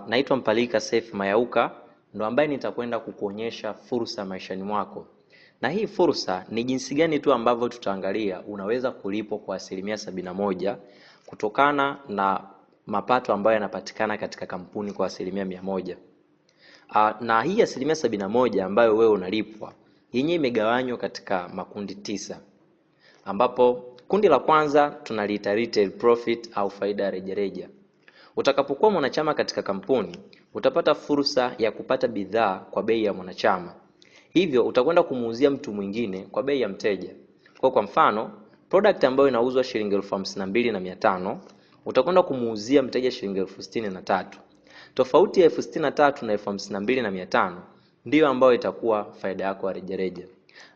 Naitwa Mpalika Seif Mayauka, ndo ambaye nitakwenda kukuonyesha fursa maishani mwako. Na hii fursa ni jinsi gani tu ambavyo tutaangalia unaweza kulipwa kwa 71% kutokana na mapato ambayo yanapatikana katika kampuni kwa 100%. Na hii 71% ambayo wewe unalipwa, yenyewe imegawanywa katika makundi 9. Ambapo kundi la kwanza tunaliita retail profit au faida ya rejareja. Utakapokuwa mwanachama katika kampuni, utapata fursa ya kupata bidhaa kwa bei ya mwanachama. Hivyo utakwenda kumuuzia mtu mwingine kwa bei ya mteja. Kwa mfano, product ambayo inauzwa shilingi 52,500, utakwenda kumuuzia mteja shilingi 63,000. Tofauti ya 63,000 na 52,500 ndiyo ambayo itakuwa faida yako ya rejareja.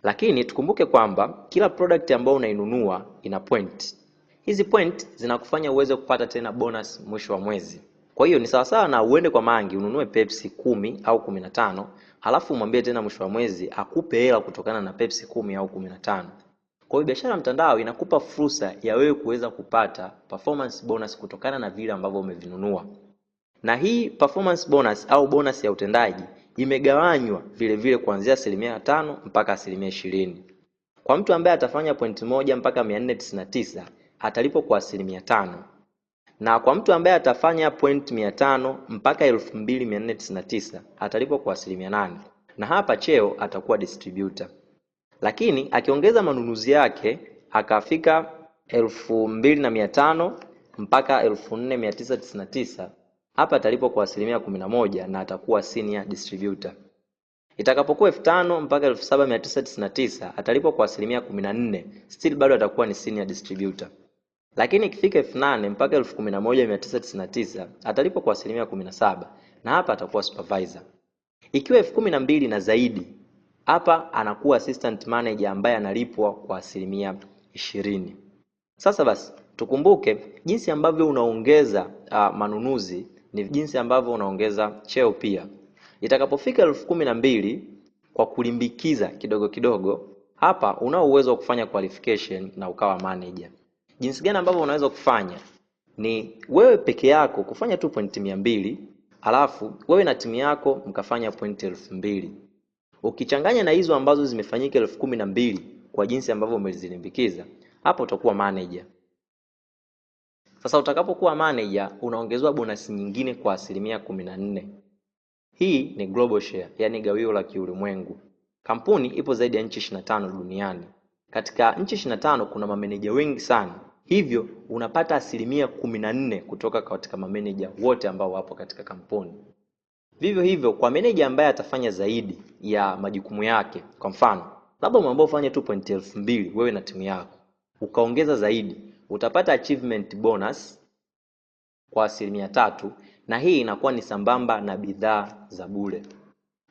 Lakini tukumbuke kwamba kila product ambayo unainunua ina point. Hizi point zinakufanya uweze kupata tena bonus mwisho wa mwezi. Kwa hiyo ni sawasawa na uende kwa Mangi ununue Pepsi 10 au 15, halafu umwambie tena mwisho wa mwezi akupe hela kutokana na Pepsi 10 au 15. Kwa hiyo biashara mtandao inakupa fursa ya wewe kuweza kupata performance bonus kutokana na vile ambavyo umevinunua. Na hii performance bonus au bonus ya utendaji imegawanywa vile vile kuanzia 5% mpaka 20%. Kwa mtu ambaye atafanya point 1 mpaka 499 atalipwa kwa 5%. Na kwa mtu ambaye atafanya point 500 mpaka 2499 atalipwa kwa 8%. Na hapa cheo atakuwa distributor. Lakini akiongeza manunuzi yake akafika 2500 mpaka 4999, hapa atalipwa kwa 11% na atakuwa senior distributor. Itakapokuwa 5000 mpaka 7999 atalipwa kwa 14%, still bado atakuwa ni senior distributor. Lakini ikifika 8000 mpaka 11999 atalipwa kwa 17% na hapa atakuwa supervisor. Ikiwa 12000 na zaidi, hapa anakuwa assistant manager ambaye analipwa kwa 20%. Sasa basi tukumbuke jinsi ambavyo unaongeza manunuzi ni jinsi ambavyo unaongeza cheo pia. Itakapofika 12000 kwa kulimbikiza kidogo kidogo, hapa unao uwezo wa kufanya qualification na ukawa manager. Jinsi gani ambavyo unaweza kufanya ni wewe peke yako kufanya tu point 200, alafu wewe na timu yako mkafanya point 2000. Ukichanganya na hizo ambazo zimefanyika 12000 kwa jinsi ambavyo umezilimbikiza, hapo utakuwa manager. Sasa utakapokuwa manager unaongezwa bonus nyingine kwa 14%. Hii ni global share, yani gawio la kiulimwengu. Kampuni ipo zaidi ya nchi 25 duniani. Katika nchi 25 kuna mameneja wengi sana. Hivyo unapata 14% kutoka katika mameneja wote ambao wapo katika kampuni. Vivyo hivyo kwa meneja ambaye atafanya zaidi ya majukumu yake, kwa mfano, labda umeambiwa ufanye 2.2000 wewe na timu yako, ukaongeza zaidi, utapata achievement bonus kwa 3%, na hii inakuwa ni sambamba na bidhaa za bure.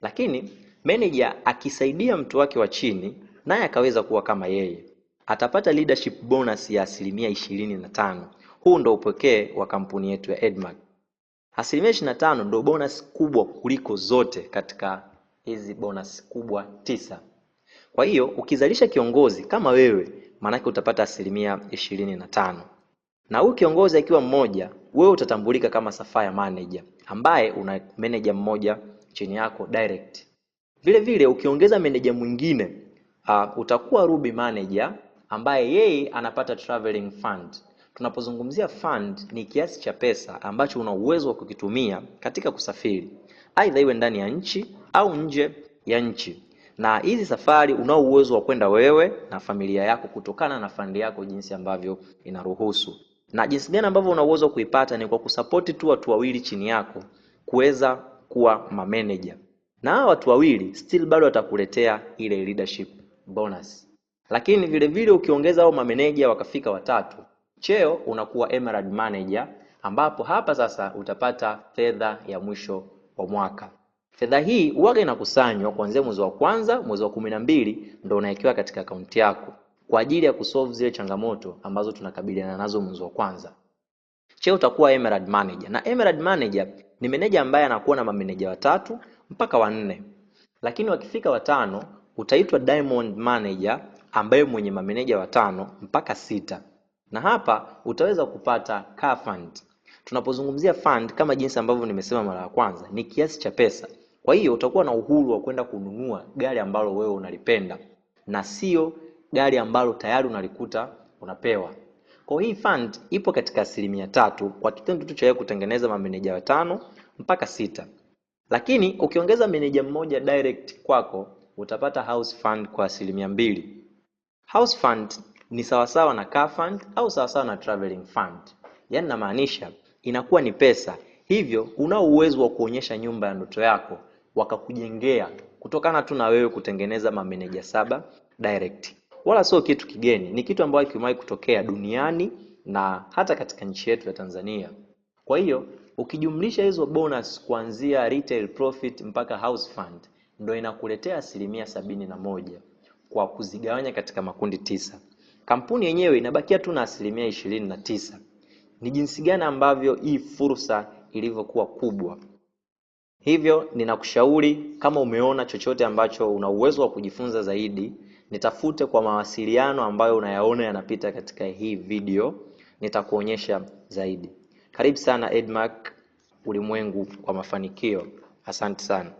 Lakini manager akisaidia mtu wake wa chini naye akaweza kuwa kama yeye, atapata leadership bonus ya 25%. Huu ndo upekee wa kampuni yetu ya Edmark. 25% ndo bonus kubwa kuliko zote katika hizi bonus kubwa 9. Kwa hiyo ukizalisha kiongozi kama wewe, maana yake utapata 25%. Na huyu kiongozi akiwa mmoja, wewe utatambulika kama Sapphire manager ambaye una manager mmoja chini yako direct. Vile vile ukiongeza manager mwingine, utakuwa Ruby manager ambaye yeye anapata traveling fund. Tunapozungumzia fund ni kiasi cha pesa ambacho una uwezo wa kukitumia katika kusafiri, aidha iwe ndani ya nchi au nje ya nchi. Na hizi safari unao uwezo wa kwenda wewe na familia yako kutokana na fund yako jinsi ambavyo inaruhusu. Na jinsi gani ambavyo una uwezo kuipata ni kwa kusupport tu watu wawili chini yako kuweza kuwa manager. Na hao watu wawili still bado watakuletea ile leadership bonus. Lakini vile vile ukiongeza hao mameneja wakafika 3, cheo unakuwa emerald manager, ambapo hapa sasa utapata fedha ya mwisho wa mwaka. Fedha hii huaga inakusanywa kuanzia mwezi wa kwanza, mwezi wa 12 ndio unaekewa katika akaunti yako kwa ajili ya kusolve zile changamoto ambazo tunakabiliana nazo mwezi wa kwanza. Cheo utakuwa emerald manager, na emerald manager ni manager ambaye anakuwa na mameneja 3 mpaka 4. Lakini wakifika 5 utaitwa diamond manager ambaye mwenye mameneja 5 mpaka 6. Na hapa utaweza kupata car fund. Tunapozungumzia fund, kama jinsi ambavyo nimesema mara ya kwanza, ni kiasi cha pesa. Kwa hiyo utakuwa na uhuru wa kwenda kununua gari ambalo wewe unalipenda na sio gari ambalo tayari unalikuta unapewa. Kwa hii fund ipo katika 3% kwa kitendo tu cha kutengeneza mameneja 5 mpaka 6. Lakini ukiongeza meneja mmoja direct kwako utapata house fund kwa 2%. House fund ni sawasawa na car fund au sawasawa na traveling fund. Yaani namaanisha inakuwa ni pesa. Hivyo unao uwezo wa kuonyesha nyumba ya ndoto yako wakakujengea kutokana tu na wewe kutengeneza mameneja 7 direct. Wala sio kitu kigeni, ni kitu ambacho kimewahi kutokea duniani na hata katika nchi yetu ya Tanzania. Kwa hiyo ukijumlisha hizo bonus kuanzia retail profit mpaka house fund ndio inakuletea 71% kwa kuzigawanya katika makundi 9. Kampuni yenyewe inabakia tu na 29%. Ni jinsi gani ambavyo hii fursa ilivyokuwa kubwa. Hivyo ninakushauri kama umeona chochote ambacho una uwezo wa kujifunza zaidi, nitafute kwa mawasiliano ambayo unayaona yanapita katika hii video, nitakuonyesha zaidi. Karibu sana Edmark, ulimwengu kwa mafanikio. Asante sana.